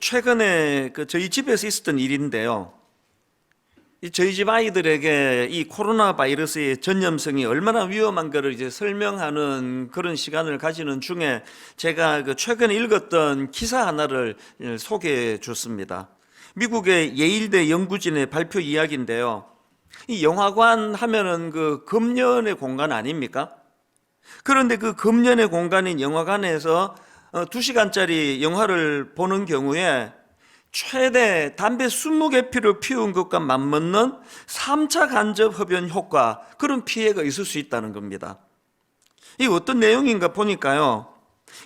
최근에 저희 집에서 있었던 일인데요. 저희 집 아이들에게 이 코로나 바이러스의 전염성이 얼마나 위험한 것을 이제 설명하는 그런 시간을 가지는 중에 제가 최근에 읽었던 기사 하나를 소개해 줬습니다. 미국의 예일대 연구진의 발표 이야기인데요. 이 영화관 하면은 금연의 공간 아닙니까? 그런데 그 금연의 공간인 영화관에서 2시간짜리 영화를 보는 경우에 최대 담배 20개 피운 것과 맞먹는 3차 간접 흡연 효과, 그런 피해가 있을 수 있다는 겁니다. 이게 어떤 내용인가 보니까요,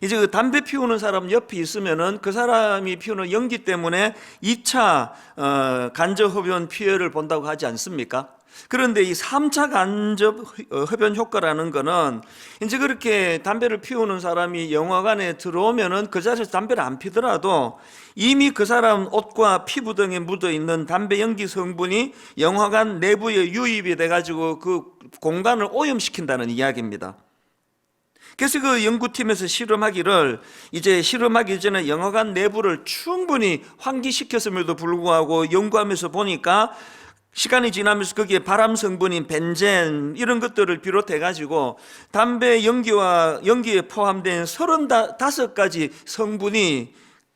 이제 담배 피우는 사람 옆에 있으면은 그 사람이 피우는 연기 때문에 2차 간접 흡연 피해를 본다고 하지 않습니까? 그런데 이 3차 간접 흡연 효과라는 거는 이제 그렇게 담배를 피우는 사람이 영화관에 들어오면은 그 자리에서 담배를 안 피더라도 이미 그 사람 옷과 피부 등에 묻어 있는 담배 연기 성분이 영화관 내부에 유입이 돼가지고 그 공간을 오염시킨다는 이야기입니다. 그래서 그 연구팀에서 실험하기를, 이제 실험하기 전에 영화관 내부를 충분히 환기시켰음에도 불구하고 연구하면서 보니까 시간이 지나면서 거기에 발암 성분인 벤젠 이런 것들을 비롯해 가지고 담배 연기에 포함된 35가지 성분이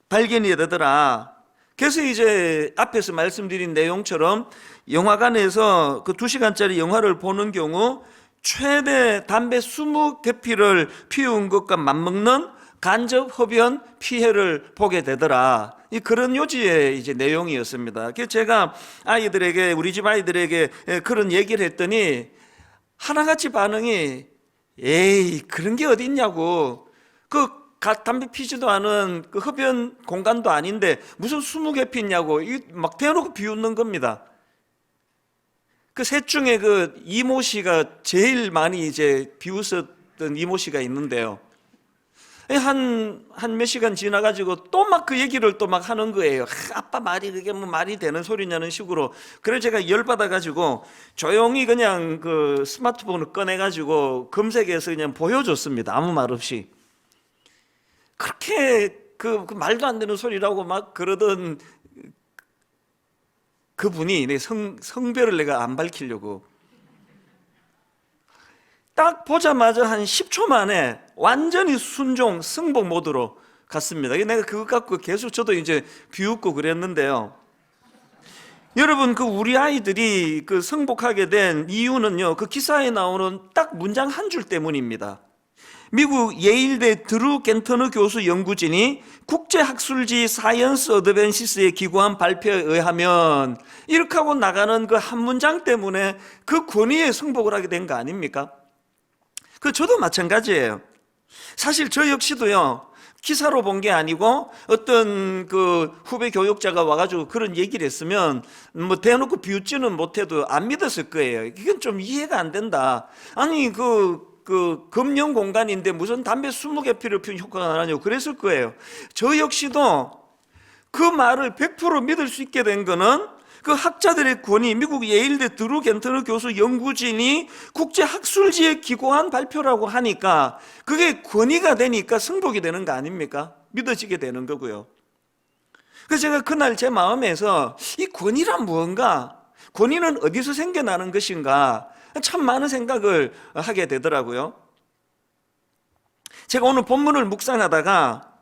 발견이 되더라. 그래서 이제 앞에서 말씀드린 내용처럼 영화관에서 그 2시간짜리 영화를 보는 경우 최대 담배 20개피를 피운 것과 맞먹는 간접 흡연 피해를 보게 되더라. 그런 요지의 이제 내용이었습니다. 그래서 제가 우리 집 아이들에게 그런 얘기를 했더니 하나같이 반응이, 에이, 그런 게 어디 있냐고. 담배 피지도 않은 그 흡연 공간도 아닌데 무슨 20개 피냐고 막 대놓고 비웃는 겁니다. 그 셋 중에 이모 씨가 제일 많이 이제 비웃었던 이모 씨가 있는데요. 한 몇 시간 지나가지고 또 막 그 얘기를 또 막 하는 거예요. 아빠 말이 그게 뭐 말이 되는 소리냐는 식으로. 그래서 제가 열받아가지고 조용히 그냥 그 스마트폰을 꺼내가지고 검색해서 그냥 보여줬습니다. 아무 말 없이. 그렇게 그 말도 안 되는 소리라고 막 그러던 그분이 내 성별을 내가 안 밝히려고 딱 보자마자 한 10초 만에 완전히 순종, 승복 모드로 갔습니다. 내가 그것 갖고 계속 저도 이제 비웃고 그랬는데요. 여러분, 우리 아이들이 승복하게 된 이유는요, 그 기사에 나오는 딱 문장 한 줄 때문입니다. 미국 예일대 드루 겐터너 교수 연구진이 국제학술지 사이언스 어드밴시스에 기고한 발표에 의하면 이렇게 하고 나가는 그 한 문장 때문에 그 권위에 승복을 하게 된 거 아닙니까? 저도 마찬가지예요. 사실 저 역시도요, 기사로 본 게 아니고 어떤 후배 교육자가 와가지고 그런 얘기를 했으면 뭐 대놓고 비웃지는 못해도 안 믿었을 거예요. 이건 좀 이해가 안 된다. 아니 금연 공간인데 무슨 담배 20개 피를 피운 효과가 나냐고 그랬을 거예요. 저 역시도 그 말을 100% 믿을 수 있게 된 거는 그 학자들의 권위, 미국 예일대 드루 겐터너 교수 연구진이 국제학술지에 기고한 발표라고 하니까 그게 권위가 되니까 승복이 되는 거 아닙니까? 믿어지게 되는 거고요. 그래서 제가 그날 제 마음에서 이 권위란 무언가, 권위는 어디서 생겨나는 것인가, 참 많은 생각을 하게 되더라고요. 제가 오늘 본문을 묵상하다가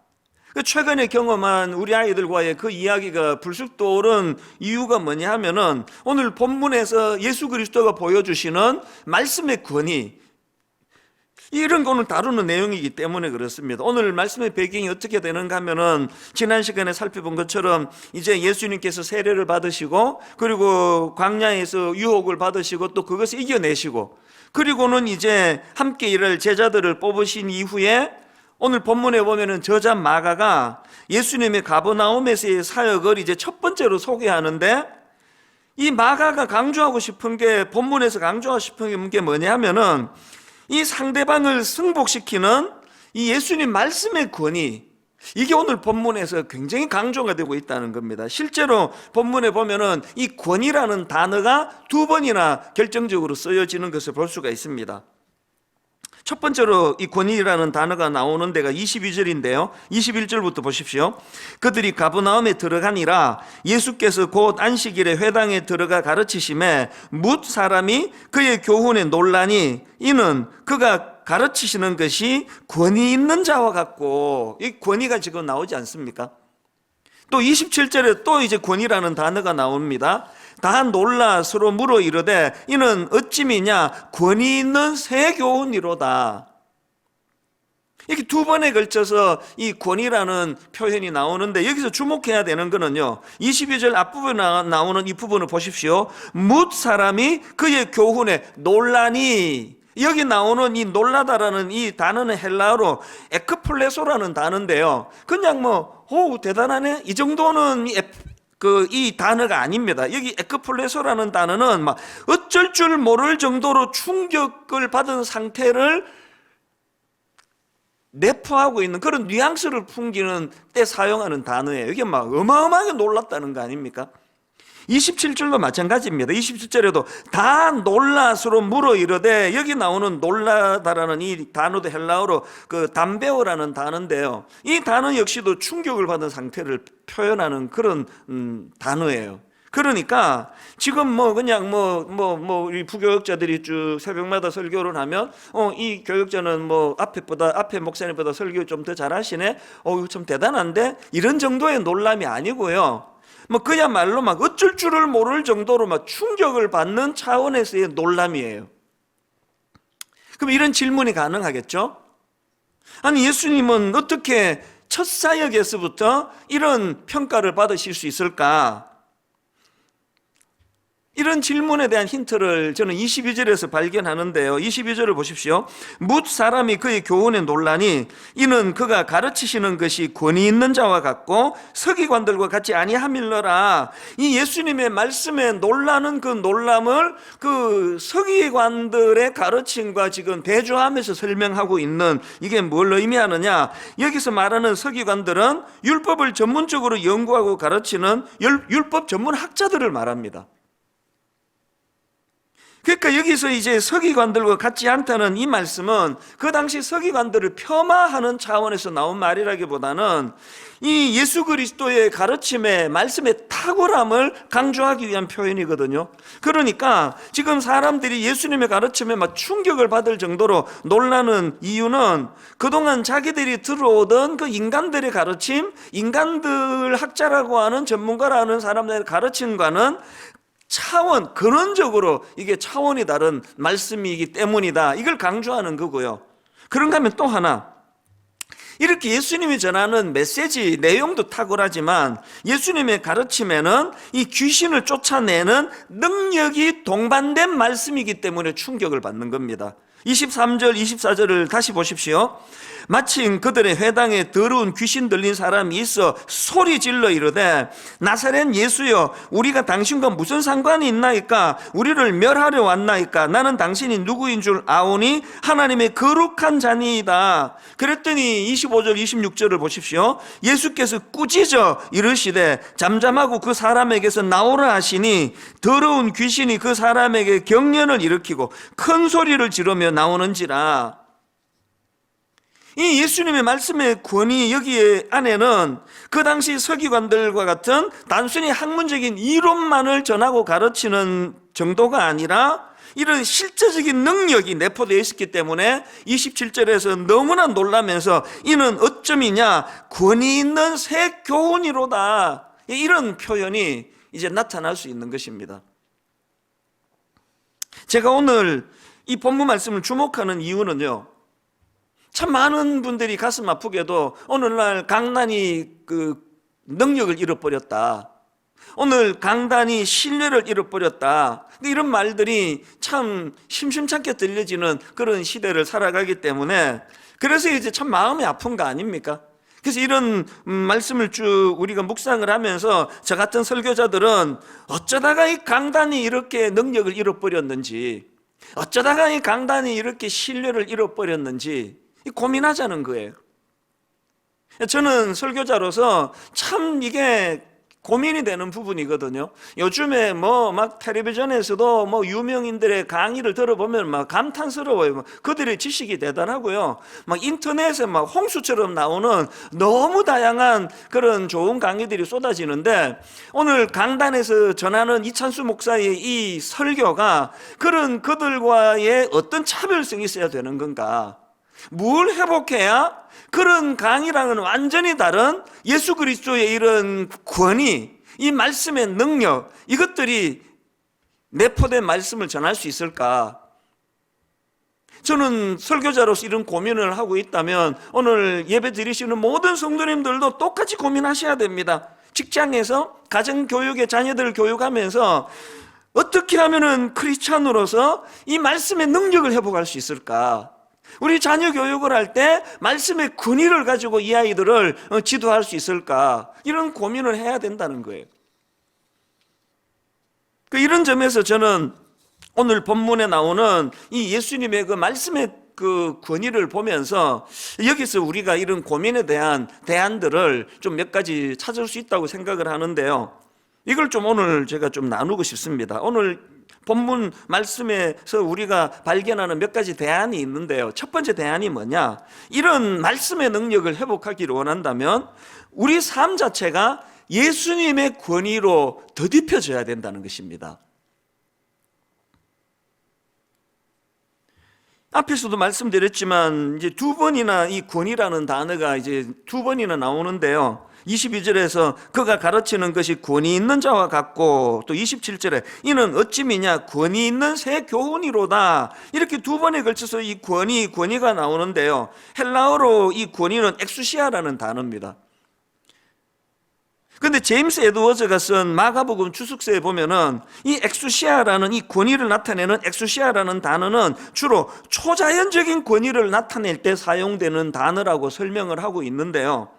최근에 경험한 우리 아이들과의 그 이야기가 불쑥 떠오른 이유가 뭐냐 하면은 오늘 본문에서 예수 그리스도가 보여주시는 말씀의 권위, 이런 거는 다루는 내용이기 때문에 그렇습니다. 오늘 말씀의 배경이 어떻게 되는가 하면은 지난 시간에 살펴본 것처럼 이제 예수님께서 세례를 받으시고 그리고 광야에서 유혹을 받으시고 또 그것을 이겨내시고 그리고는 이제 함께 일할 제자들을 뽑으신 이후에 오늘 본문에 보면은 저자 마가가 예수님의 가버나움에서의 사역을 이제 첫 번째로 소개하는데, 이 마가가 강조하고 싶은 게, 본문에서 강조하고 싶은 게 뭐냐 하면은 이 상대방을 승복시키는 이 예수님 말씀의 권위, 이게 오늘 본문에서 굉장히 강조가 되고 있다는 겁니다. 실제로 본문에 보면은 이 권위라는 단어가 2번이나 결정적으로 쓰여지는 것을 볼 수가 있습니다. 첫 번째로 이 권위라는 단어가 나오는 데가 22절인데요. 21절부터 보십시오. 그들이 가버나움에 들어가니라. 예수께서 곧 안식일에 회당에 들어가 가르치심에 뭇 사람이 그의 교훈에 놀라니 이는 그가 가르치시는 것이 권위 있는 자와 같고, 이 권위가 지금 나오지 않습니까? 또 27절에 또 이제 권위라는 단어가 나옵니다. 다 놀라 서로 물어 이르되 이는 어찌미냐 권위 있는 새 교훈이로다. 이렇게 두 번에 걸쳐서 이 권위라는 표현이 나오는데, 여기서 주목해야 되는 거는요, 22절 앞부분에 나오는 이 부분을 보십시오. 뭇 사람이 그의 교훈에 놀라니, 여기 나오는 이 놀라다라는 이 단어는 헬라어로 에크플레소라는 단어인데요, 그냥 대단하네 이 정도는 이 단어가 아닙니다. 여기 에크플레소라는 단어는 막 어쩔 줄 모를 정도로 충격을 받은 상태를 내포하고 있는 그런 뉘앙스를 풍기는 때 사용하는 단어예요. 이게 막 어마어마하게 놀랐다는 거 아닙니까? 27절도 마찬가지입니다. 27절에도 다 놀라 서로 물어 이르되, 여기 나오는 놀라다라는 이 단어도 헬라어로 담베오라는 단어인데요, 이 단어 역시도 충격을 받은 상태를 표현하는 그런 단어예요. 그러니까 지금 우리 부교역자들이 쭉 새벽마다 설교를 하면 이 교역자는 앞에 목사님보다 설교 좀 더 잘하시네, 이거 좀 대단한데, 이런 정도의 놀람이 아니고요, 그야말로 막 어쩔 줄을 모를 정도로 막 충격을 받는 차원에서의 놀람이에요. 그럼 이런 질문이 가능하겠죠? 아니, 예수님은 어떻게 첫 사역에서부터 이런 평가를 받으실 수 있을까? 이런 질문에 대한 힌트를 저는 22절에서 발견하는데요. 22절을 보십시오. 뭇 사람이 그의 교훈에 놀라니 이는 그가 가르치시는 것이 권위 있는 자와 같고 서기관들과 같이 아니함일러라. 이 예수님의 말씀에 놀라는 그 놀람을 그 서기관들의 가르침과 지금 대조하면서 설명하고 있는, 이게 뭘 의미하느냐, 여기서 말하는 서기관들은 율법을 전문적으로 연구하고 가르치는 율법 전문 학자들을 말합니다. 그러니까 여기서 이제 서기관들과 같지 않다는 이 말씀은 그 당시 서기관들을 폄하하는 차원에서 나온 말이라기보다는 이 예수 그리스도의 가르침의 말씀의 탁월함을 강조하기 위한 표현이거든요. 그러니까 지금 사람들이 예수님의 가르침에 막 충격을 받을 정도로 놀라는 이유는 그동안 자기들이 들어오던 그 인간들의 가르침, 인간들 학자라고 하는 전문가라는 사람들의 가르침과는 근원적으로 이게 차원이 다른 말씀이기 때문이다, 이걸 강조하는 거고요. 그런가 하면 또 하나, 이렇게 예수님이 전하는 메시지 내용도 탁월하지만 예수님의 가르침에는 이 귀신을 쫓아내는 능력이 동반된 말씀이기 때문에 충격을 받는 겁니다. 23절 24절을 다시 보십시오. 마침 그들의 회당에 더러운 귀신 들린 사람이 있어 소리 질러 이르되 나사렛 예수여, 우리가 당신과 무슨 상관이 있나이까? 우리를 멸하려 왔나이까? 나는 당신이 누구인 줄 아오니 하나님의 거룩한 자니이다. 그랬더니 25절 26절을 보십시오. 예수께서 꾸짖어 이르시되 잠잠하고 그 사람에게서 나오라 하시니 더러운 귀신이 그 사람에게 경련을 일으키고 큰 소리를 지르며 나오는지라. 이 예수님의 말씀의 권위, 여기 안에는 그 당시 서기관들과 같은 단순히 학문적인 이론만을 전하고 가르치는 정도가 아니라 이런 실제적인 능력이 내포되어 있었기 때문에 27절에서 너무나 놀라면서 이는 어쩌미냐 권위 있는 새 교훈이로다, 이런 표현이 이제 나타날 수 있는 것입니다. 제가 오늘 이 본문 말씀을 주목하는 이유는요, 참 많은 분들이 가슴 아프게도 오늘날 강단이 능력을 잃어버렸다, 오늘 강단이 신뢰를 잃어버렸다, 이런 말들이 참 심심찮게 들려지는 그런 시대를 살아가기 때문에, 그래서 이제 참 마음이 아픈 거 아닙니까? 그래서 이런 말씀을 쭉 우리가 묵상을 하면서 저 같은 설교자들은 어쩌다가 이 강단이 이렇게 능력을 잃어버렸는지, 어쩌다가 이 강단이 이렇게 신뢰를 잃어버렸는지 고민하자는 거예요. 저는 설교자로서 참 이게 고민이 되는 부분이거든요. 요즘에 뭐 막 텔레비전에서도 뭐 유명인들의 강의를 들어보면 막 감탄스러워요. 그들의 지식이 대단하고요. 막 인터넷에 막 홍수처럼 나오는 너무 다양한 그런 좋은 강의들이 쏟아지는데, 오늘 강단에서 전하는 이찬수 목사의 이 설교가 그런 그들과의 어떤 차별성이 있어야 되는 건가? 뭘 회복해야 그런 강의랑은 완전히 다른 예수 그리스도의 이런 권위, 이 말씀의 능력, 이것들이 내포된 말씀을 전할 수 있을까? 저는 설교자로서 이런 고민을 하고 있다면 오늘 예배 드리시는 모든 성도님들도 똑같이 고민하셔야 됩니다. 직장에서 가정교육의 자녀들을 교육하면서 어떻게 하면 크리스찬으로서 이 말씀의 능력을 회복할 수 있을까? 우리 자녀 교육을 할 때 말씀의 권위를 가지고 이 아이들을 지도할 수 있을까? 이런 고민을 해야 된다는 거예요. 이런 점에서 저는 오늘 본문에 나오는 이 예수님의 그 말씀의 그 권위를 보면서 여기서 우리가 이런 고민에 대한 대안들을 좀 몇 가지 찾을 수 있다고 생각을 하는데요. 이걸 좀 오늘 제가 좀 나누고 싶습니다. 오늘 본문 말씀에서 우리가 발견하는 몇 가지 대안이 있는데요. 첫 번째 대안이 뭐냐? 이런 말씀의 능력을 회복하기를 원한다면 우리 삶 자체가 예수님의 권위로 더딥혀져야 된다는 것입니다. 앞에서도 말씀드렸지만 이제 두 번이나 이 권위라는 단어가 이제 두 번이나 나오는데요. 22절에서 그가 가르치는 것이 권위 있는 자와 같고, 또 27절에 이는 어찌 미냐 권위 있는 새 교훈이로다. 이렇게 두 번에 걸쳐서 이 권위가 나오는데요. 헬라어로 이 권위는 엑수시아라는 단어입니다. 그런데 제임스 에드워즈가 쓴 마가복음 주석서에 보면은 이 엑수시아라는 이 권위를 나타내는 엑수시아라는 단어는 주로 초자연적인 권위를 나타낼 때 사용되는 단어라고 설명을 하고 있는데요.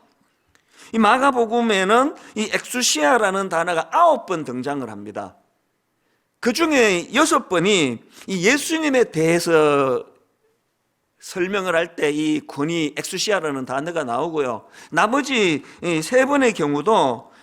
이 마가복음에는 이 엑수시아라는 단어가 9번 등장을 합니다. 그 중에 6번이 이 예수님에 대해서 설명을 할 때 이 권위 엑수시아라는 단어가 나오고요. 나머지 3번의 경우도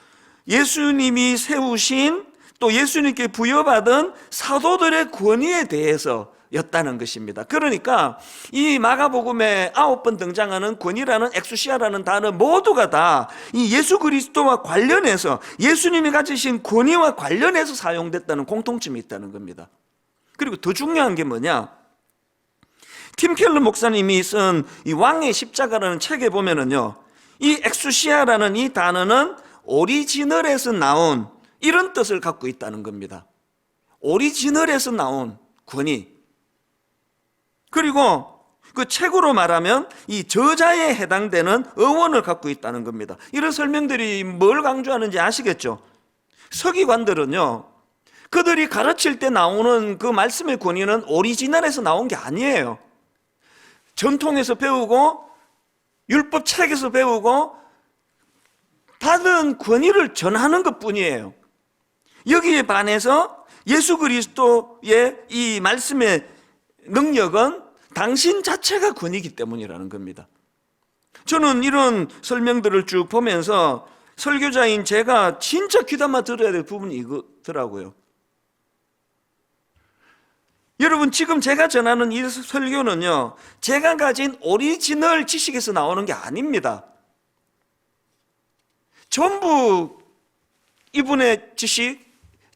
예수님이 세우신 또 예수님께 부여받은 사도들의 권위에 대해서 였다는 것입니다. 그러니까 이 마가복음에 9번 등장하는 권위라는 엑수시아라는 단어 모두가 다 이 예수 그리스도와 관련해서 예수님이 가지신 권위와 관련해서 사용됐다는 공통점이 있다는 겁니다. 그리고 더 중요한 게 뭐냐? 팀 켈러 목사님이 쓴 이 왕의 십자가라는 책에 보면은요, 이 엑수시아라는 이 단어는 오리지널에서 나온 이런 뜻을 갖고 있다는 겁니다. 오리지널에서 나온 권위. 그리고 그 책으로 말하면 이 저자에 해당되는 어원을 갖고 있다는 겁니다. 이런 설명들이 뭘 강조하는지 아시겠죠? 서기관들은요, 그들이 가르칠 때 나오는 그 말씀의 권위는 오리지널에서 나온 게 아니에요. 전통에서 배우고 율법 책에서 배우고 받은 권위를 전하는 것뿐이에요. 여기에 반해서 예수 그리스도의 이 말씀의 능력은 당신 자체가 권위이기 때문이라는 겁니다. 저는 이런 설명들을 쭉 보면서 설교자인 제가 진짜 귀담아 들어야 될 부분이 이거더라고요. 여러분, 지금 제가 전하는 이 설교는요, 제가 가진 오리지널 지식에서 나오는 게 아닙니다. 전부 이분의 지식,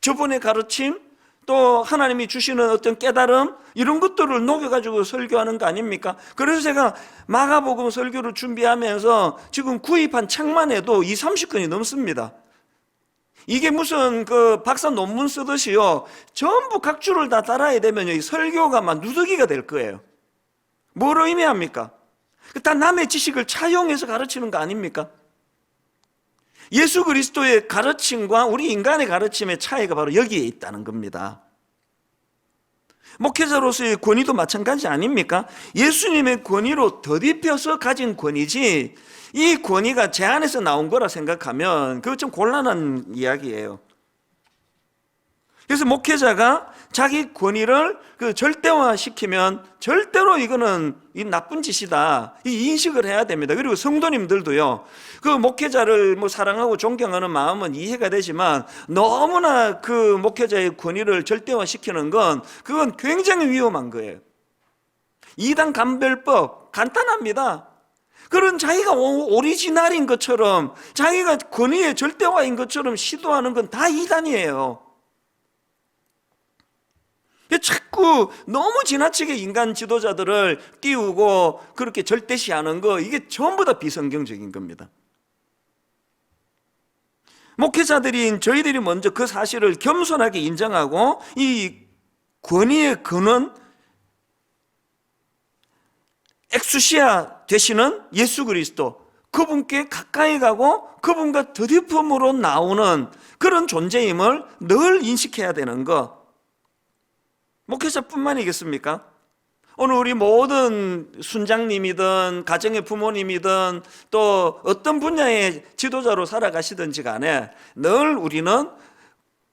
저분의 가르침, 또 하나님이 주시는 어떤 깨달음, 이런 것들을 녹여가지고 설교하는 거 아닙니까? 그래서 제가 마가복음 설교를 준비하면서 지금 구입한 책만 해도 30권이 넘습니다. 이게 무슨 그 박사 논문 쓰듯이요, 전부 각 줄을 다 따라야 되면 이 설교가 막 누더기가 될 거예요. 뭘 의미합니까? 다 남의 지식을 차용해서 가르치는 거 아닙니까? 예수 그리스도의 가르침과 우리 인간의 가르침의 차이가 바로 여기에 있다는 겁니다. 목회자로서의 권위도 마찬가지 아닙니까? 예수님의 권위로 더딥혀서 가진 권위지, 이 권위가 제 안에서 나온 거라 생각하면 그거 좀 곤란한 이야기예요. 그래서 목회자가 자기 권위를 절대화시키면 절대로 이거는 이 나쁜 짓이다, 이 인식을 해야 됩니다. 그리고 성도님들도요, 그 목회자를 사랑하고 존경하는 마음은 이해가 되지만 너무나 그 목회자의 권위를 절대화시키는 건 그건 굉장히 위험한 거예요. 이단 감별법 간단합니다. 그런 자기가 오리지널인 것처럼, 자기가 권위의 절대화인 것처럼 시도하는 건 다 이단이에요. 자꾸 너무 지나치게 인간 지도자들을 띄우고 그렇게 절대시하는 거, 이게 전부 다 비성경적인 겁니다. 목회자들인 저희들이 먼저 그 사실을 겸손하게 인정하고 이 권위의 근원, 엑수시아 되시는 예수 그리스도, 그분께 가까이 가고 그분과 드디품으로 나오는 그런 존재임을 늘 인식해야 되는 것, 목회자뿐만이겠습니까? 오늘 우리 모든 순장님이든 가정의 부모님이든 또 어떤 분야의 지도자로 살아가시든지 간에 늘 우리는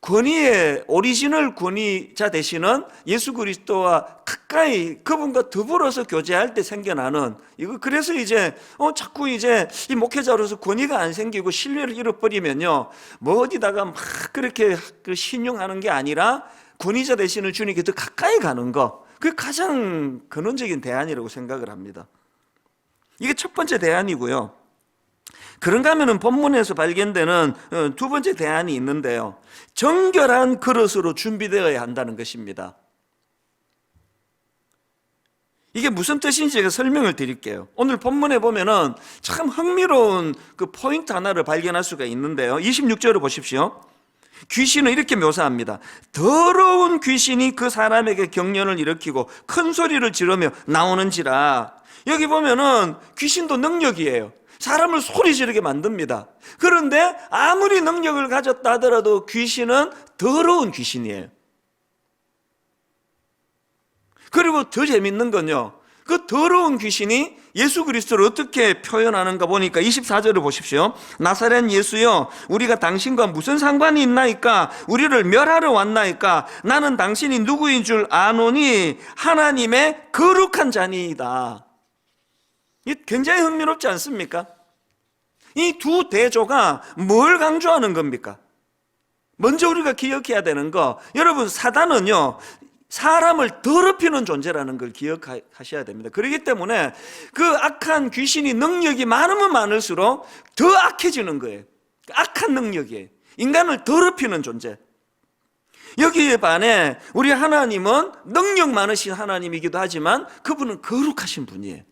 권위의 오리지널 권위자 되시는 예수 그리스도와 가까이 그분과 더불어서 교제할 때 생겨나는 이거, 그래서 이제 자꾸 이제 이 목회자로서 권위가 안 생기고 신뢰를 잃어버리면요, 어디다가 막 그렇게 신용하는 게 아니라 권위자 되시는 주님께 더 가까이 가는 거, 그게 가장 근원적인 대안이라고 생각을 합니다. 이게 첫 번째 대안이고요. 그런가 하면은 본문에서 발견되는 두 번째 대안이 있는데요, 정결한 그릇으로 준비되어야 한다는 것입니다. 이게 무슨 뜻인지 제가 설명을 드릴게요. 오늘 본문에 보면은 참 흥미로운 그 포인트 하나를 발견할 수가 있는데요, 26절을 보십시오. 귀신은 이렇게 묘사합니다. 더러운 귀신이 그 사람에게 경련을 일으키고 큰 소리를 지르며 나오는지라. 여기 보면은 귀신도 능력이에요. 사람을 소리 지르게 만듭니다. 그런데 아무리 능력을 가졌다 하더라도 귀신은 더러운 귀신이에요. 그리고 더 재밌는 건요, 그 더러운 귀신이 예수 그리스도를 어떻게 표현하는가 보니까 24절을 보십시오. 나사렛 예수여, 우리가 당신과 무슨 상관이 있나이까? 우리를 멸하러 왔나이까? 나는 당신이 누구인 줄 아노니 하나님의 거룩한 자니이다. 이 굉장히 흥미롭지 않습니까? 이 두 대조가 뭘 강조하는 겁니까? 먼저 우리가 기억해야 되는 거, 여러분, 사단은요 사람을 더럽히는 존재라는 걸 기억하셔야 됩니다. 그렇기 때문에 그 악한 귀신이 능력이 많으면 많을수록 더 악해지는 거예요. 악한 능력이에요. 인간을 더럽히는 존재. 여기에 반해 우리 하나님은 능력 많으신 하나님이기도 하지만 그분은 거룩하신 분이에요.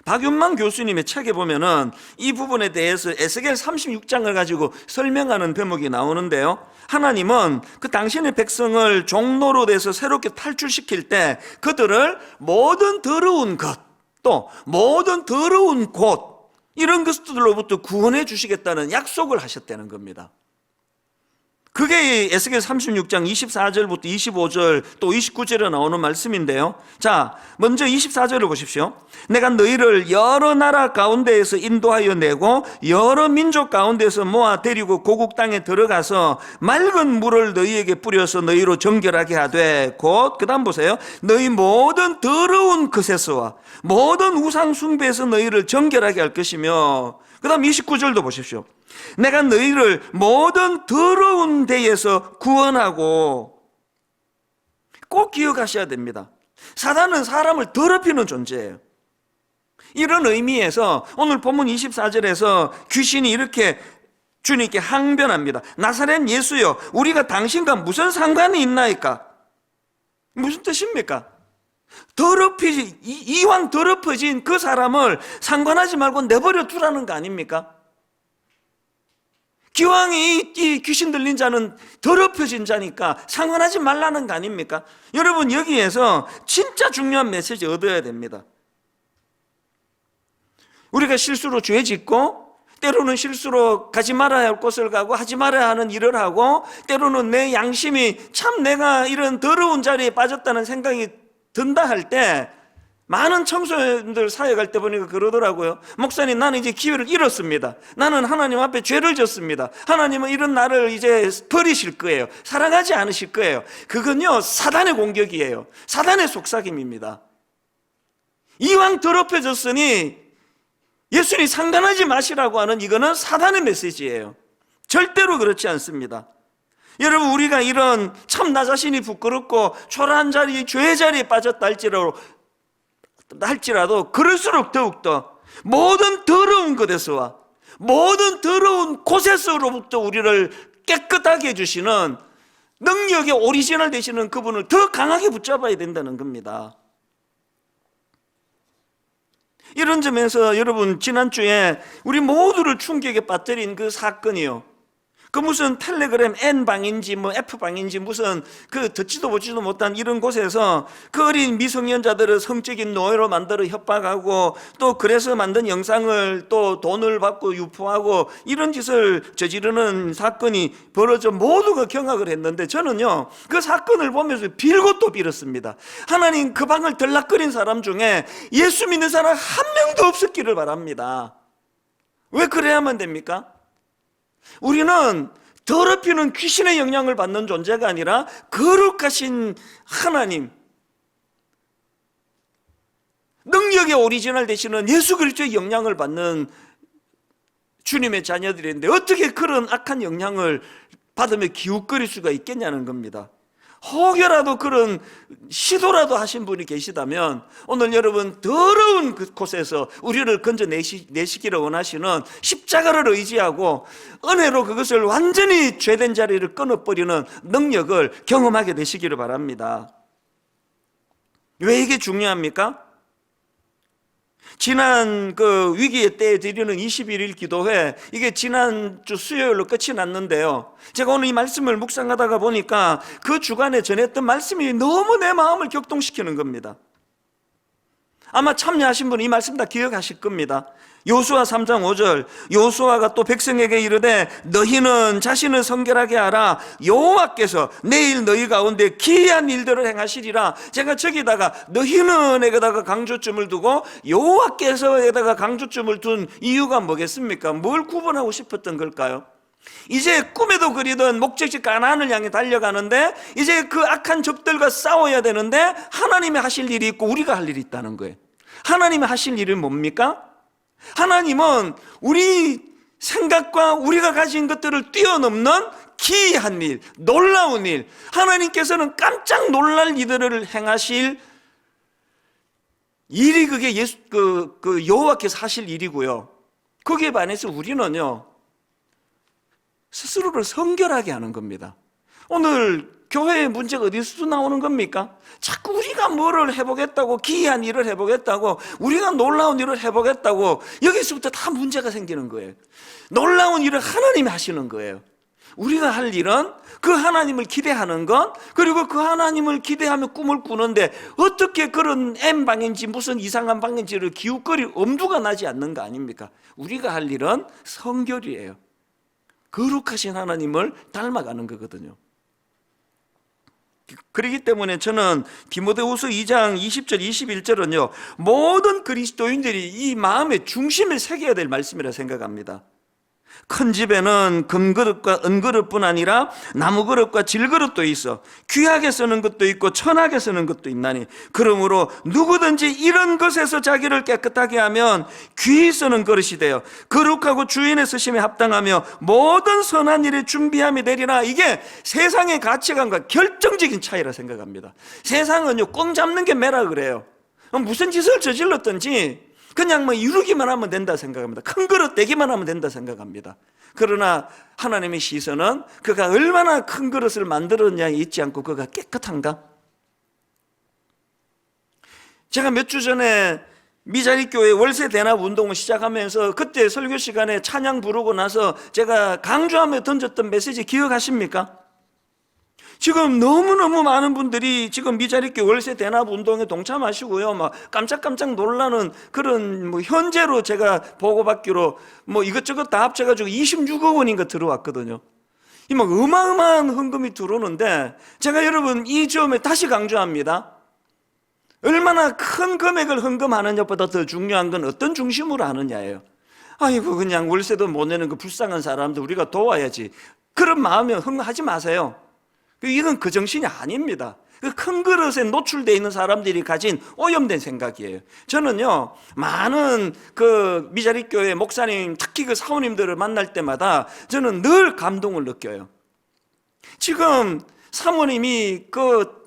박윤만 교수님의 책에 보면은 이 부분에 대해서 에스겔 36장을 가지고 설명하는 대목이 나오는데요, 하나님은 그 당신의 백성을 종로로 돼서 새롭게 탈출시킬 때 그들을 모든 더러운 것, 또 모든 더러운 곳, 이런 것들로부터 구원해 주시겠다는 약속을 하셨다는 겁니다. 그게 에스겔 36장 24절부터 25절 또 29절에 나오는 말씀인데요, 자, 먼저 24절을 보십시오. 내가 너희를 여러 나라 가운데에서 인도하여 내고 여러 민족 가운데서 모아 데리고 고국 땅에 들어가서 맑은 물을 너희에게 뿌려서 너희로 정결하게 하되, 곧 그 다음 보세요. 너희 모든 더러운 것에서와 모든 우상 숭배에서 너희를 정결하게 할 것이며, 그 다음 29절도 보십시오. 내가 너희를 모든 더러운 데에서 구원하고. 꼭 기억하셔야 됩니다. 사단은 사람을 더럽히는 존재예요. 이런 의미에서 오늘 본문 24절에서 귀신이 이렇게 주님께 항변합니다. 나사렛 예수여, 우리가 당신과 무슨 상관이 있나이까? 무슨 뜻입니까? 이왕 더럽혀진 그 사람을 상관하지 말고 내버려 두라는 거 아닙니까? 기왕이 이 귀신 들린 자는 더럽혀진 자니까 상관하지 말라는 거 아닙니까? 여러분, 여기에서 진짜 중요한 메시지 얻어야 됩니다. 우리가 실수로 죄 짓고, 때로는 실수로 가지 말아야 할 곳을 가고 하지 말아야 하는 일을 하고, 때로는 내 양심이 참 내가 이런 더러운 자리에 빠졌다는 생각이 든다 할 때 많은 청소년들 사회 갈 때 보니까 그러더라고요. 목사님, 나는 이제 기회를 잃었습니다. 나는 하나님 앞에 죄를 졌습니다. 하나님은 이런 나를 이제 버리실 거예요. 사랑하지 않으실 거예요. 그건요, 사단의 공격이에요. 사단의 속삭임입니다. 이왕 더럽혀졌으니 예수님 상관하지 마시라고 하는 이거는 사단의 메시지예요. 절대로 그렇지 않습니다. 여러분, 우리가 이런 참 나 자신이 부끄럽고 초라한 자리, 죄의 자리에 빠졌다 할지라도 그럴수록 더욱더 모든 더러운 것에서와 모든 더러운 곳에서로부터 우리를 깨끗하게 해주시는 능력의 오리지널 되시는 그분을 더 강하게 붙잡아야 된다는 겁니다. 이런 점에서 여러분, 지난주에 우리 모두를 충격에 빠뜨린 그 사건이요, 그 무슨 텔레그램 N방인지 뭐 F방인지 무슨 그 듣지도 보지도 못한 이런 곳에서 그 어린 미성년자들을 성적인 노예로 만들어 협박하고 또 그래서 만든 영상을 또 돈을 받고 유포하고 이런 짓을 저지르는 사건이 벌어져 모두가 경악을 했는데, 저는요 그 사건을 보면서 빌고 또 빌었습니다. 하나님, 그 방을 들락거린 사람 중에 예수 믿는 사람 한 명도 없었기를 바랍니다. 왜 그래야만 됩니까? 우리는 더럽히는 귀신의 영향을 받는 존재가 아니라 거룩하신 하나님, 능력의 오리지널 되시는 예수 그리스도의 영향을 받는 주님의 자녀들인데 어떻게 그런 악한 영향을 받으며 기웃거릴 수가 있겠냐는 겁니다. 혹여라도 그런 시도라도 하신 분이 계시다면 오늘 여러분, 더러운 곳에서 우리를 건져내시기를 원하시는 십자가를 의지하고 은혜로 그것을 완전히 죄된 자리를 끊어버리는 능력을 경험하게 되시기를 바랍니다. 왜 이게 중요합니까? 지난 그 위기의 때에 드리는 21일 기도회, 이게 지난주 수요일로 끝이 났는데요, 제가 오늘 이 말씀을 묵상하다가 보니까 그 주간에 전했던 말씀이 너무 내 마음을 격동시키는 겁니다. 아마 참여하신 분은 이 말씀 다 기억하실 겁니다. 요수아 3장 5절, 요수아가 또 백성에게 이르되 너희는 자신을 성결하게 하라. 여호와께서 내일 너희 가운데 기이한 일들을 행하시리라. 제가 저기다가 너희는에다가 강조점을 두고 여호와께서에다가 강조점을 둔 이유가 뭐겠습니까? 뭘 구분하고 싶었던 걸까요? 이제 꿈에도 그리던 목적지 가나안을 향해 달려가는데 이제 그 악한 적들과 싸워야 되는데 하나님이 하실 일이 있고 우리가 할 일이 있다는 거예요. 하나님이 하실 일은 뭡니까? 하나님은 우리 생각과 우리가 가진 것들을 뛰어넘는 기이한 일, 놀라운 일, 하나님께서는 깜짝 놀랄 일들을 행하실 일이 그게 여호와께서 하실 일이고요. 거기에 반해서 우리는요, 스스로를 성결하게 하는 겁니다. 오늘 교회의 문제가 어디서 나오는 겁니까? 자꾸 우리가 뭐를 해보겠다고, 기이한 일을 해보겠다고, 우리가 놀라운 일을 해보겠다고, 여기서부터 다 문제가 생기는 거예요. 놀라운 일을 하나님이 하시는 거예요. 우리가 할 일은 그 하나님을 기대하는 것, 그리고 그 하나님을 기대하며 꿈을 꾸는데 어떻게 그런 M방인지 무슨 이상한 방인지를 기웃거릴 엄두가 나지 않는 거 아닙니까? 우리가 할 일은 성결이에요. 거룩하신 하나님을 닮아가는 거거든요. 그렇기 때문에 저는 디모데후서 2장 20절 21절은요 모든 그리스도인들이 이 마음의 중심에 새겨야 될 말씀이라 생각합니다. 큰 집에는 금그릇과 은그릇뿐 아니라 나무그릇과 질그릇도 있어 귀하게 쓰는 것도 있고 천하게 쓰는 것도 있나니 그러므로 누구든지 이런 것에서 자기를 깨끗하게 하면 귀히 쓰는 그릇이 되어 거룩하고 주인의 쓰심에 합당하며 모든 선한 일에 준비함이 되리라. 이게 세상의 가치관과 결정적인 차이라 생각합니다. 세상은요 꽁 잡는 게 매라 그래요. 무슨 짓을 저질렀든지 그냥 뭐 이루기만 하면 된다 생각합니다. 큰 그릇 되기만 하면 된다 생각합니다. 그러나 하나님의 시선은 그가 얼마나 큰 그릇을 만들었냐에 있지 않고 그가 깨끗한가? 제가 몇 주 전에 미자립교회 월세 대납 운동을 시작하면서 그때 설교 시간에 찬양 부르고 나서 제가 강조하며 던졌던 메시지 기억하십니까? 지금 너무너무 많은 분들이 지금 미자립교 월세 대납 운동에 동참하시고요. 막 깜짝깜짝 놀라는 그런 뭐 현재로 제가 보고받기로 뭐 이것저것 다 합쳐가지고 26억 원인가 들어왔거든요. 이 막 어마어마한 헌금이 들어오는데 제가 여러분 이 점에 다시 강조합니다. 얼마나 큰 금액을 헌금하느냐보다 더 중요한 건 어떤 중심으로 하느냐예요. 아이고 그냥 월세도 못 내는 그 불쌍한 사람들 우리가 도와야지, 그런 마음에 헌금하지 마세요. 이건 그 정신이 아닙니다. 그 큰 그릇에 노출되어 있는 사람들이 가진 오염된 생각이에요. 저는요, 많은 그 미자립 교회 목사님, 특히 그 사모님들을 만날 때마다 저는 늘 감동을 느껴요. 지금 사모님이 그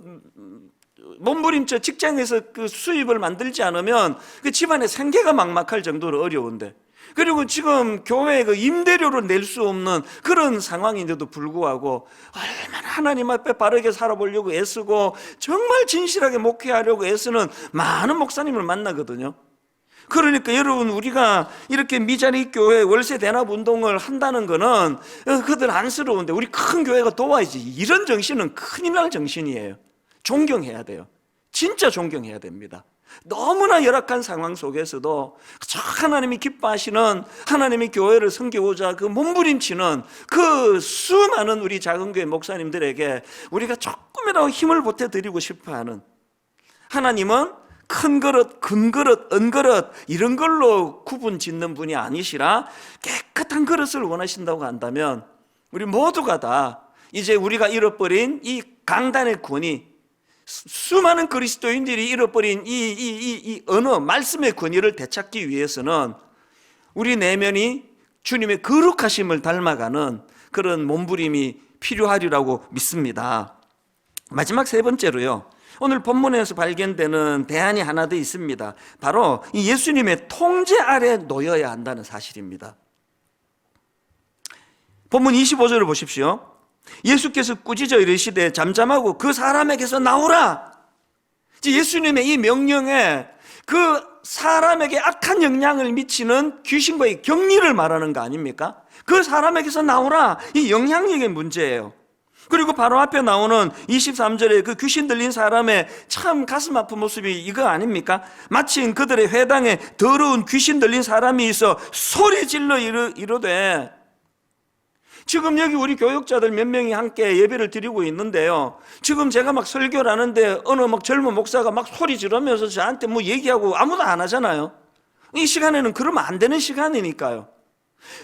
몸부림쳐 직장에서 그 수입을 만들지 않으면 그 집안의 생계가 막막할 정도로 어려운데, 그리고 지금 교회에 그 임대료를 낼 수 없는 그런 상황인데도 불구하고 얼마나 하나님 앞에 바르게 살아보려고 애쓰고 정말 진실하게 목회하려고 애쓰는 많은 목사님을 만나거든요. 그러니까 여러분, 우리가 이렇게 미자립 교회 월세 대납 운동을 한다는 거는 그들 안쓰러운데 우리 큰 교회가 도와야지, 이런 정신은 큰일 날 정신이에요. 존경해야 돼요. 진짜 존경해야 됩니다. 너무나 열악한 상황 속에서도 하나님이 기뻐하시는 하나님의 교회를 섬기고자 그 몸부림치는 그 수많은 우리 작은 교회 목사님들에게 우리가 조금이라도 힘을 보태드리고 싶어하는, 하나님은 큰 그릇, 금 그릇, 은 그릇 이런 걸로 구분 짓는 분이 아니시라 깨끗한 그릇을 원하신다고 한다면 우리 모두가 다 이제 우리가 잃어버린 이 강단의 권위, 수많은 그리스도인들이 잃어버린 이 언어, 말씀의 권위를 되찾기 위해서는 우리 내면이 주님의 거룩하심을 닮아가는 그런 몸부림이 필요하리라고 믿습니다. 마지막 세 번째로요, 오늘 본문에서 발견되는 대안이 하나 더 있습니다. 바로 이 예수님의 통제 아래 놓여야 한다는 사실입니다. 본문 25절을 보십시오. 예수께서 꾸짖어 이르시되 잠잠하고 그 사람에게서 나오라. 예수님의 이 명령에 그 사람에게 악한 영향을 미치는 귀신과의 격리를 말하는 거 아닙니까? 그 사람에게서 나오라, 이 영향력의 문제예요. 그리고 바로 앞에 나오는 23절에 그 귀신 들린 사람의 참 가슴 아픈 모습이 이거 아닙니까? 마침 그들의 회당에 더러운 귀신 들린 사람이 있어 소리 질러 이르되, 지금 여기 우리 교육자들 몇 명이 함께 예배를 드리고 있는데요, 지금 제가 막 설교를 하는데 어느 막 젊은 목사가 막 소리 지르면서 저한테 뭐 얘기하고 아무도 안 하잖아요. 이 시간에는 그러면 안 되는 시간이니까요.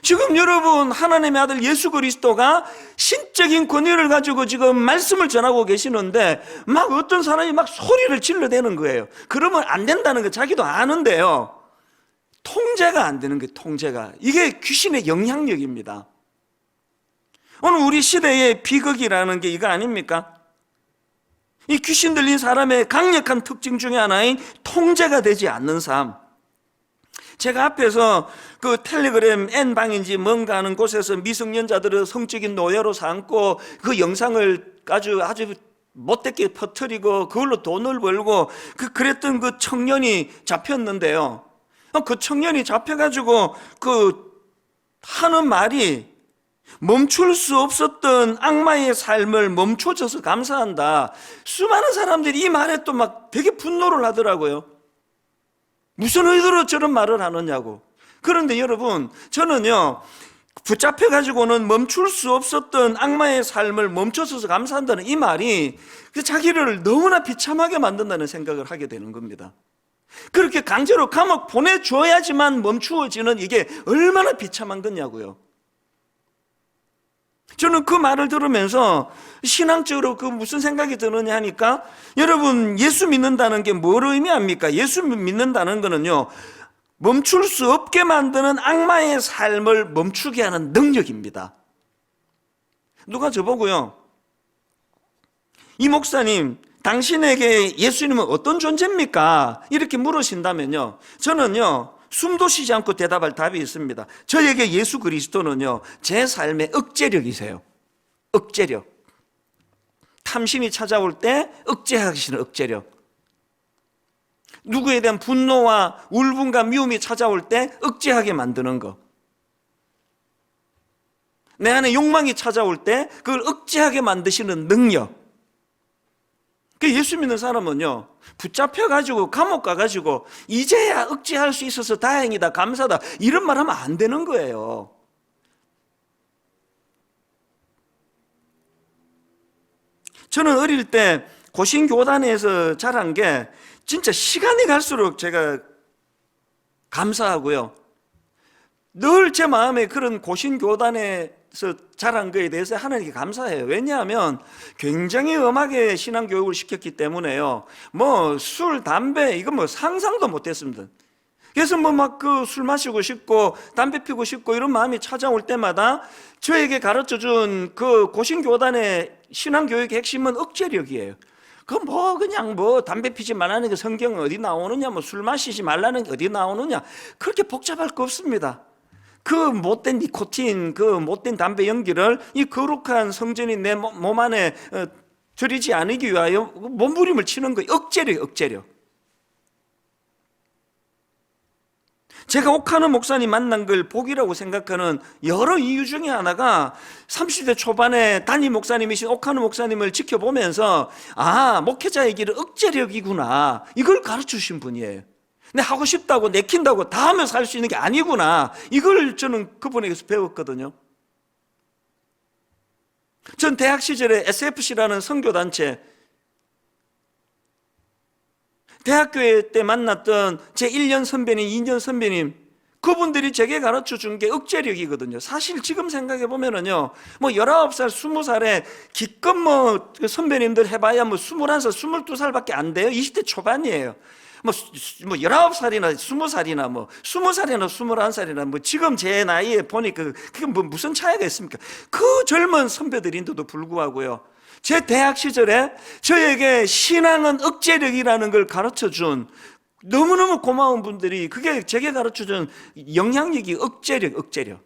지금 여러분, 하나님의 아들 예수 그리스도가 신적인 권위를 가지고 지금 말씀을 전하고 계시는데 막 어떤 사람이 막 소리를 질러대는 거예요. 그러면 안 된다는 거 자기도 아는데요, 통제가 안 되는 거예요. 통제가, 이게 귀신의 영향력입니다. 오늘 우리 시대의 비극이라는 게 이거 아닙니까? 이 귀신 들린 사람의 강력한 특징 중에 하나인 통제가 되지 않는 삶. 제가 앞에서 그 텔레그램 N방인지 뭔가 하는 곳에서 미성년자들을 성적인 노예로 삼고 그 영상을 아주 못되게 퍼뜨리고 그걸로 돈을 벌고 그랬던 그 청년이 잡혔는데요, 그 청년이 잡혀가지고 그 하는 말이 멈출 수 없었던 악마의 삶을 멈춰줘서 감사한다. 수많은 사람들이 이 말에 또 막 되게 분노를 하더라고요. 무슨 의도로 저런 말을 하느냐고. 그런데 여러분, 저는요, 붙잡혀가지고는 멈출 수 없었던 악마의 삶을 멈춰줘서 감사한다는 이 말이 자기를 너무나 비참하게 만든다는 생각을 하게 되는 겁니다. 그렇게 강제로 감옥 보내줘야지만 멈추어지는 이게 얼마나 비참한 거냐고요. 저는 그 말을 들으면서 신앙적으로 그 무슨 생각이 드느냐 하니까, 여러분, 예수 믿는다는 게 뭘 의미합니까? 예수 믿는다는 거는요, 멈출 수 없게 만드는 악마의 삶을 멈추게 하는 능력입니다. 누가 저보고요, 이 목사님, 당신에게 예수님은 어떤 존재입니까? 이렇게 물으신다면요, 저는요, 숨도 쉬지 않고 대답할 답이 있습니다. 저에게 예수 그리스도는요, 제 삶의 억제력이세요. 억제력. 탐심이 찾아올 때 억제하시는 억제력. 누구에 대한 분노와 울분과 미움이 찾아올 때 억제하게 만드는 거. 내 안에 욕망이 찾아올 때 그걸 억제하게 만드시는 능력. 예수 믿는 사람은요, 붙잡혀가지고 감옥 가가지고 이제야 억제할 수 있어서 다행이다, 감사다, 이런 말 하면 안 되는 거예요. 저는 어릴 때 고신교단에서 자란 게 진짜 시간이 갈수록 제가 감사하고요. 늘 제 마음에 그런 고신교단에서 자란 거에 대해서 하나님께 감사해요. 왜냐하면 굉장히 엄하게 신앙교육을 시켰기 때문에요. 뭐 술, 담배 이건 뭐 상상도 못했습니다. 그래서 뭐 막 그 술 마시고 싶고 담배 피우고 싶고 이런 마음이 찾아올 때마다 저에게 가르쳐준 그 고신교단의 신앙교육의 핵심은 억제력이에요. 그 뭐 그냥 뭐 담배 피지 말라는 게 성경은 어디 나오느냐, 뭐 술 마시지 말라는 게 어디 나오느냐, 그렇게 복잡할 거 없습니다. 그 못된 니코틴, 그 못된 담배 연기를 이 거룩한 성전이 내 몸 안에 들이지 않기 위하여 몸부림을 치는 거예요. 억제력, 억제력. 제가 오카노 목사님 만난 걸 복이라고 생각하는 여러 이유 중에 하나가 30대 초반에 담임 목사님이신 오카노 목사님을 지켜보면서 아, 목회자의 길은 억제력이구나, 이걸 가르치신 분이에요. 근데 하고 싶다고 내킨다고 다 하면서 살 수 있는 게 아니구나, 이걸 저는 그분에게서 배웠거든요. 전 대학 시절에 SFC라는 선교단체, 대학교에 때 만났던 제 1년 선배님, 2년 선배님, 그분들이 제게 가르쳐 준 게 억제력이거든요. 사실 지금 생각해 보면은요, 뭐 19살, 20살에 기껏 뭐 선배님들 해봐야 뭐 21살, 22살밖에 안 돼요. 20대 초반이에요. 뭐 19살이나 20살이나 뭐 20살이나 21살이나 뭐 지금 제 나이에 보니까 그게 뭐 무슨 차이가 있습니까? 그 젊은 선배들인데도 불구하고요, 제 대학 시절에 저에게 신앙은 억제력이라는 걸 가르쳐준 너무너무 고마운 분들이, 그게 제게 가르쳐준 영향력이 억제력, 억제력.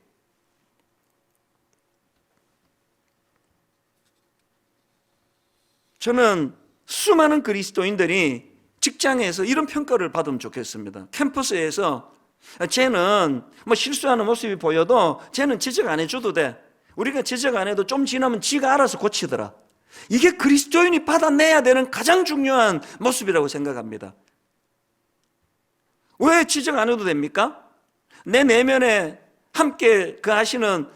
저는 수많은 그리스도인들이 직장에서 이런 평가를 받으면 좋겠습니다. 캠퍼스에서 쟤는 뭐 실수하는 모습이 보여도 쟤는 지적 안 해줘도 돼. 우리가 지적 안 해도 좀 지나면 지가 알아서 고치더라. 이게 그리스도인이 받아내야 되는 가장 중요한 모습이라고 생각합니다. 왜 지적 안 해도 됩니까? 내 내면에 함께 그 하시는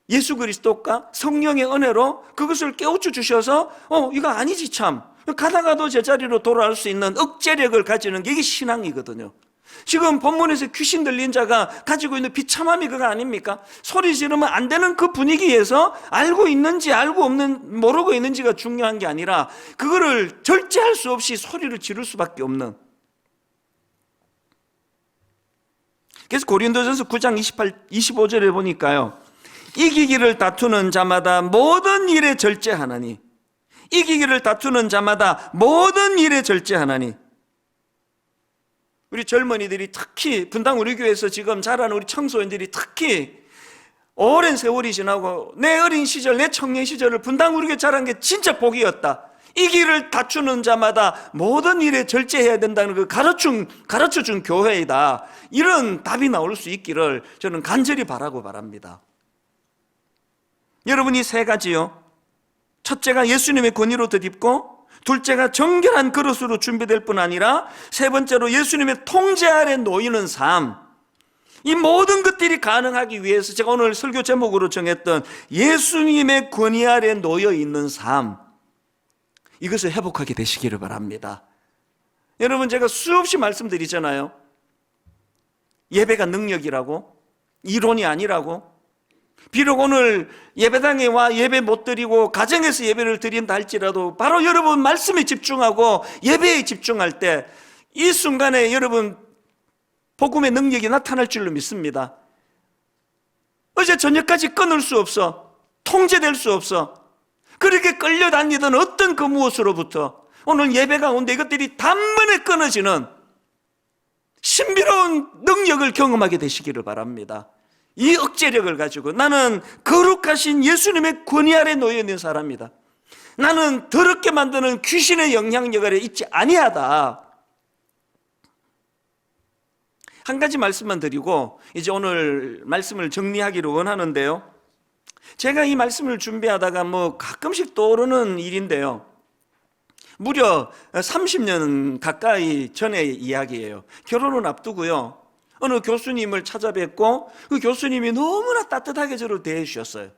예수 그리스도과 성령의 은혜로 그것을 깨우쳐 주셔서 이거 아니지 참, 가다가도 제자리로 돌아올 수 있는 억제력을 가지는 게 이게 신앙이거든요. 지금 본문에서 귀신 들린 자가 가지고 있는 비참함이 그거 아닙니까? 소리 지르면 안 되는 그 분위기에서 알고 있는지 알고 없는, 모르고 있는지가 중요한 게 아니라 그거를 절제할 수 없이 소리를 지를 수밖에 없는. 그래서 고린도전서 9장 25절에 보니까요, 이기기를 다투는 자마다 모든 일에 절제하나니, 이기기를 다투는 자마다 모든 일에 절제하나니. 우리 젊은이들이 특히 분당 우리 교회에서 지금 자라는 우리 청소년들이 특히 오랜 세월이 지나고 내 어린 시절, 내 청년 시절을 분당 우리 교회 자란 게 진짜 복이었다. 이 길을 다투는 자마다 모든 일에 절제해야 된다는 그 가르쳐준 교회이다. 이런 답이 나올 수 있기를 저는 간절히 바랍니다. 여러분, 이 세 가지요, 첫째가 예수님의 권위로 덧입고, 둘째가 정결한 그릇으로 준비될 뿐 아니라, 세 번째로 예수님의 통제 아래 놓이는 삶. 이 모든 것들이 가능하기 위해서 제가 오늘 설교 제목으로 정했던 예수님의 권위 아래 놓여 있는 삶, 이것을 회복하게 되시기를 바랍니다. 여러분, 제가 수없이 말씀드리잖아요. 예배가 능력이라고, 이론이 아니라고. 비록 오늘 예배당에 와 예배 못 드리고 가정에서 예배를 드린다 할지라도 바로 여러분 말씀에 집중하고 예배에 집중할 때 이 순간에 여러분 복음의 능력이 나타날 줄로 믿습니다. 어제 저녁까지 끊을 수 없어, 통제될 수 없어, 그렇게 끌려다니던 어떤 그 무엇으로부터 오늘 예배 가운데 이것들이 단번에 끊어지는 신비로운 능력을 경험하게 되시기를 바랍니다. 이 억제력을 가지고 나는 거룩하신 예수님의 권위 아래 놓여 있는 사람이다. 나는 더럽게 만드는 귀신의 영향력 아래 있지 아니하다. 한 가지 말씀만 드리고 이제 오늘 말씀을 정리하기를 원하는데요, 제가 이 말씀을 준비하다가 뭐 가끔씩 떠오르는 일인데요, 무려 30년 가까이 전의 이야기예요. 결혼을 앞두고요, 어느 교수님을 찾아뵙고 그 교수님이 너무나 따뜻하게 저를 대해 주셨어요.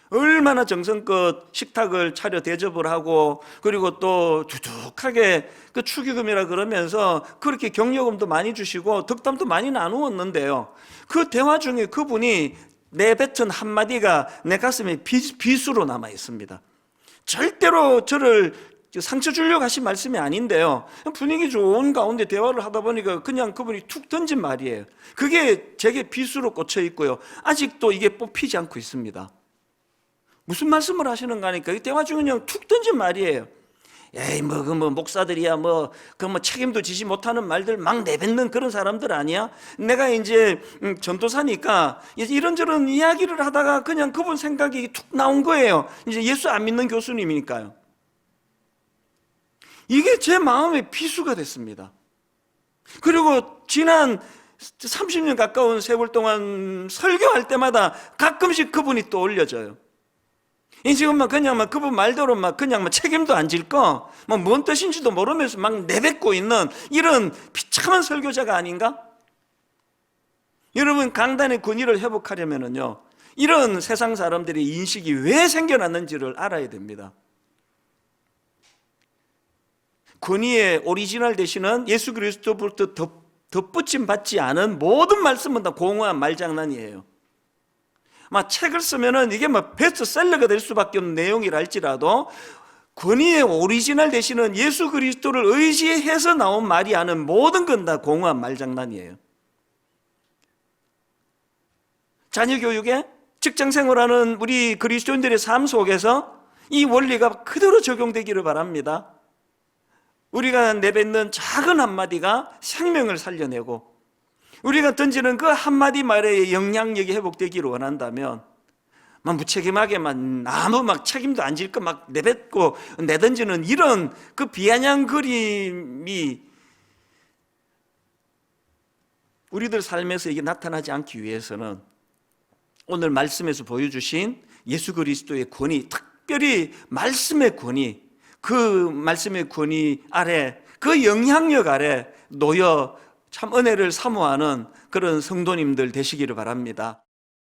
얼마나 정성껏 식탁을 차려 대접을 하고, 그리고 또 두둑하게 그 축의금이라 그러면서 그렇게 격려금도 많이 주시고 덕담도 많이 나누었는데요, 그 대화 중에 그분이 내뱉은 한마디가 내 가슴에 비수로 남아 있습니다. 절대로 저를 상처 주려고 하신 말씀이 아닌데요, 분위기 좋은 가운데 대화를 하다 보니까 그냥 그분이 툭 던진 말이에요. 그게 제게 비수로 꽂혀 있고요, 아직도 이게 뽑히지 않고 있습니다. 무슨 말씀을 하시는가 하니까 이 대화 중에 그냥 툭 던진 말이에요. 에이, 목사들이야, 책임도 지지 못하는 말들 막 내뱉는 그런 사람들 아니야? 내가 이제 전도사니까 이런저런 이야기를 하다가 그냥 그분 생각이 툭 나온 거예요. 이제 예수 안 믿는 교수님이니까요. 이게 제 마음의 비수가 됐습니다. 그리고 지난 30년 가까운 세월 동안 설교할 때마다 가끔씩 그분이 또 올려져요. 지금 그냥 그분 말대로 그냥 책임도 안 질 거, 뭔 뜻인지도 모르면서 막 내뱉고 있는 이런 비참한 설교자가 아닌가? 여러분, 강단의 권위를 회복하려면요, 이런 세상 사람들의 인식이 왜 생겨났는지를 알아야 됩니다. 권위의 오리지널 되시는 예수 그리스도부터 덧붙임 받지 않은 모든 말씀은 다 공허한 말장난이에요. 책을 쓰면은 이게 베스트셀러가 될 수밖에 없는 내용이라 할지라도 권위의 오리지널 되시는 예수 그리스도를 의지해서 나온 말이 아닌 모든 건 다 공허한 말장난이에요. 자녀 교육에, 직장 생활하는 우리 그리스도인들의 삶 속에서 이 원리가 그대로 적용되기를 바랍니다. 우리가 내뱉는 작은 한마디가 생명을 살려내고, 우리가 던지는 그 한마디 말의 영향력이 회복되기를 원한다면 무책임하게 아무 책임도 안 질 거 내뱉고 내던지는 이런 그 비아냥 그림이 우리들 삶에서 이게 나타나지 않기 위해서는 오늘 말씀에서 보여주신 예수 그리스도의 권위, 특별히 말씀의 권위, 그 말씀의 권위 아래, 그 영향력 아래 놓여 참 은혜를 사모하는 그런 성도님들 되시기를 바랍니다.